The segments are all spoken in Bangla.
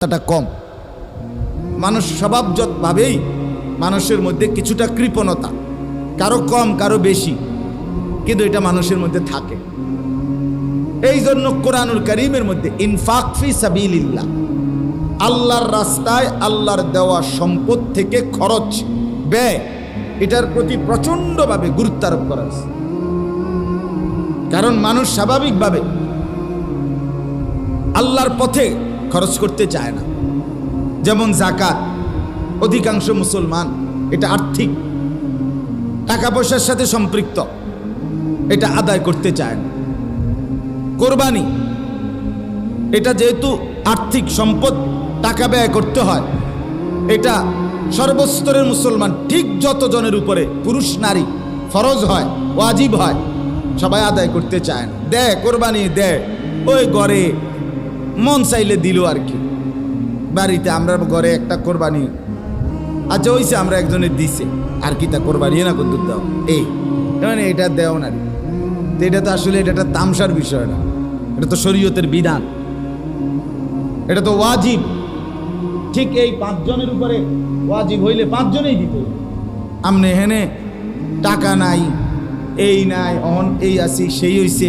কম। মানুষ স্বভাবজতভাবেই মানুষের মধ্যে কিছুটা কৃপণতা, কারো কম কারো বেশি, কিন্তু এটা মানুষের মধ্যে থাকে। এই জন্য কোরআনুল কারীমের মধ্যে ইনফাক ফি সাবিলিল্লাহ, আল্লাহর রাস্তায় আল্লাহর দেওয়া সম্পদ থেকে খরচ ব্যয়, এটার প্রতি প্রচণ্ডভাবে গুরুত্ব আরোপ করা হয়েছে। কারণ মানুষ স্বাভাবিকভাবে আল্লাহর পথে খরচ করতে চায় না। যেমন যাকাত, অধিকাংশ মুসলমান এটা আর্থিক টাকা পয়সার সাথে সম্পৃক্ত, এটা আদায় করতে চায় না। কোরবানি, এটা যেহেতু আর্থিক সম্পদ, টাকা ব্যয় করতে হয়, এটা সর্বস্তরের মুসলমান ঠিক যতজনের উপরে পুরুষ নারী ফরজ হয়, ওয়াজিব হয়, সবাই আদায় করতে চায় না। দেয়, কোরবানি দেয়, ওই ঘরে মন চাইলে দিল আর কি। বাড়িতে আমরা ঘরে একটা কোরবানি আচ্ছা হইছে, আমরা একজনের দিছে আর কি, তা কোরবানি না কত দাও, এই মানে এটা দেও না। তো এটা তো আসলে এটা একটা তামসার বিষয় না, এটা তো শরীয়তের বিধান, এটা তো ওয়াজিব। ঠিক এই 5 জনের উপরে ওয়াজিব হইলে 5 জনেই দিতে। আমনে হেনে টাকা নাই, এই নাই, অহন এই আছি, সেই হইছে,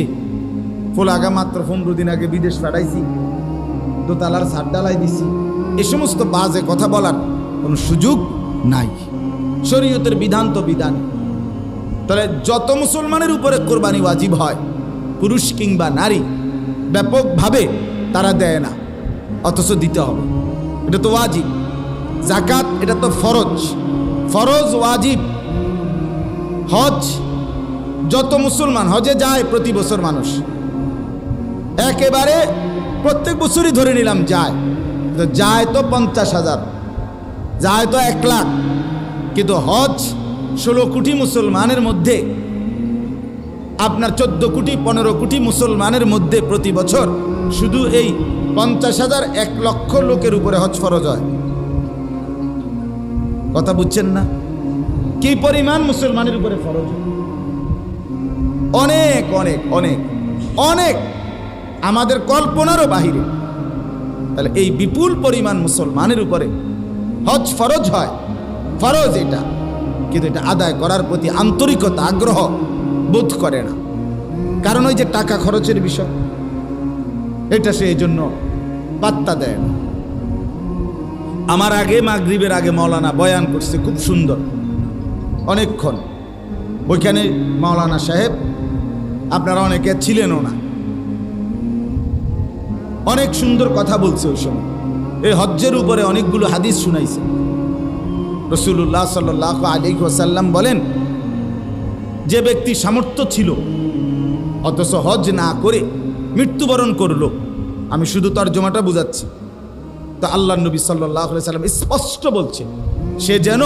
ফোলাগা মাত্র 15 দিন আগে বিদেশ পাঠাইছি, দোতলার ছাদ ডালাই দিছি, এ সমস্ত বাজে কথা বলার কোনো সুযোগ নাই। শরীয়তের বিধান তো বিধান। তাহলে যত মুসলমানের উপরে কোরবানি ওয়াজিব হয়, পুরুষ কিংবা নারী, ব্যাপকভাবে তারা দেয় না, অথচ দিতে হবে, এটা তো ওয়াজিব। যাকাত, এটা তো ফরজ, ফরজ ওয়াজিব। হজ, যত মুসলমান হজে যায় প্রতি বছর মানুষ, একেবারে প্রত্যেক বছরই ধরে নিলাম যায়, তো যায় তো 50,000, যায় তো 1 লাখ, কিন্তু হজ 16 কোটি মুসলমানের মধ্যে, আপনার 14 কোটি 15 কোটি মুসলমানের মধ্যে প্রতি বছর শুধু এই 50,000 1 লক্ষ লোকের উপরে হজ ফরজ হয়। কথা বুঝছেন না? কি পরিমাণ মুসলমানের উপরে ফরজ? অনেক অনেক অনেক অনেক, আমাদের কল্পনারও বাহিরে। তাহলে এই বিপুল পরিমাণ মুসলমানের উপরে হজ ফরজ হয়, ফরজ এটা, কিন্তু এটা আদায় করার প্রতি আন্তরিকতা, আগ্রহ বোধ করে না। কারণ ওই যে টাকা খরচের বিষয়, এটা সে এই জন্য পাত্তা দেয় না। আমার আগে মাগরিবের আগে মাওলানা বয়ান করছে, খুব সুন্দর, অনেকক্ষণ। ওইখানে মাওলানা সাহেব, আপনারা অনেকে ছিলেনও না, অনেক সুন্দর কথা বলছে ওই সময়। এই হজ্জের উপরে অনেকগুলো হাদিস শুনাইছে। রাসূলুল্লাহ সাল্লাল্লাহু আলাইহি ওয়াসাল্লাম বলেন, যে ব্যক্তি সামর্থ্য ছিল অথচ হজ না করে মৃত্যুবরণ করলো, আমি শুধু তর্জমাটা বুঝাচ্ছি, তো আল্লাহর নবী সাল্লাল্লাহু আলাইহি ওয়াসাল্লাম স্পষ্ট বলছে, সে যেন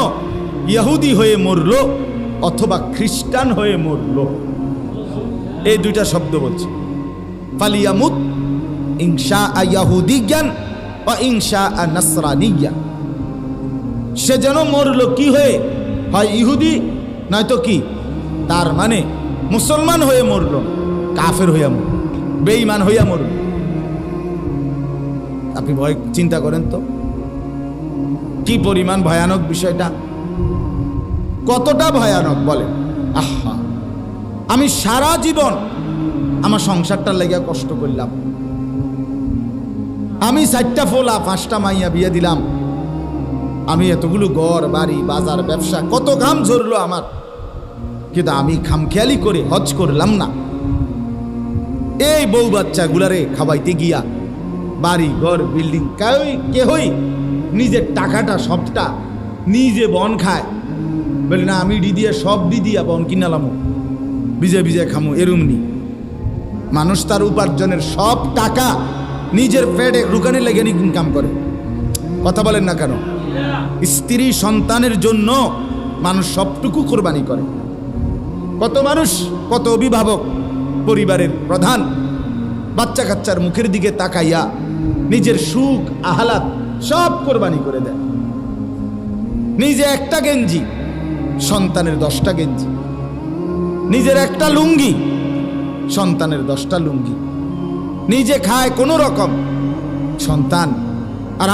ইহুদি হয়ে মরলো অথবা খ্রিস্টান হয়ে মরলো। এই দুইটা শব্দ বলছে, ফালিয়ামুত ইনশা ইয়াহুদিয়ান ওয়া ইনশা নাসরানিয়ান। সে যেন মরলো কি হয়ে, হয় ইহুদি নয়তো কি, তার মানে মুসলমান হয়ে মরলো, কাফের হইয়া মরল, বেঈমান হইয়া মরল। আপনি ভয় চিন্তা করেন তো কি পরিমাণ ভয়ানক বিষয়টা, কতটা ভয়ানক বলেন। আহা, আমি সারা জীবন আমার সংসারটার লেগে কষ্ট করলাম, আমি 4টা ফোলা 5টা মাইয়া বিয়ে দিলাম, আমি এতগুলো ঘর বাড়ি বাজার ব্যবসা, কত ঘাম ঝরলো আমার, কিন্তু আমি খামখেয়ালি করে হজ করলাম না। এই বউ বাচ্চা গুলারে খাওয়াইতে গিয়া বাড়ি ঘর বিল্ডিং, কেহই নিজের টাকাটা সবটা নিজে বন খায়, বলি না আমি দিয়ে সব দিয়া বন কিনালাম, বিজে বিজে খামো, এরুমনি। মানুষ তার উপার্জনের সব টাকা নিজের পেটে রুকানি লেগে ইনকাম করে। কথা বলেন না কেন? স্ত্রী সন্তানের জন্য মানুষ সবটুকু কোরবানি করে। কত মানুষ, কত অভিভাবক, পরিবারের প্রধান বাচ্চা কাচ্চার মুখের দিকে তাকাইয়া নিজের সুখ আহ্লাদ সব কোরবানি করে দেয়। নিজে একটা গেঞ্জি, সন্তানের 10টা গেঞ্জি, নিজের একটা লুঙ্গি, সন্তানের 10টা লুঙ্গি, নিজে খায় কোনো রকম, সন্তান আর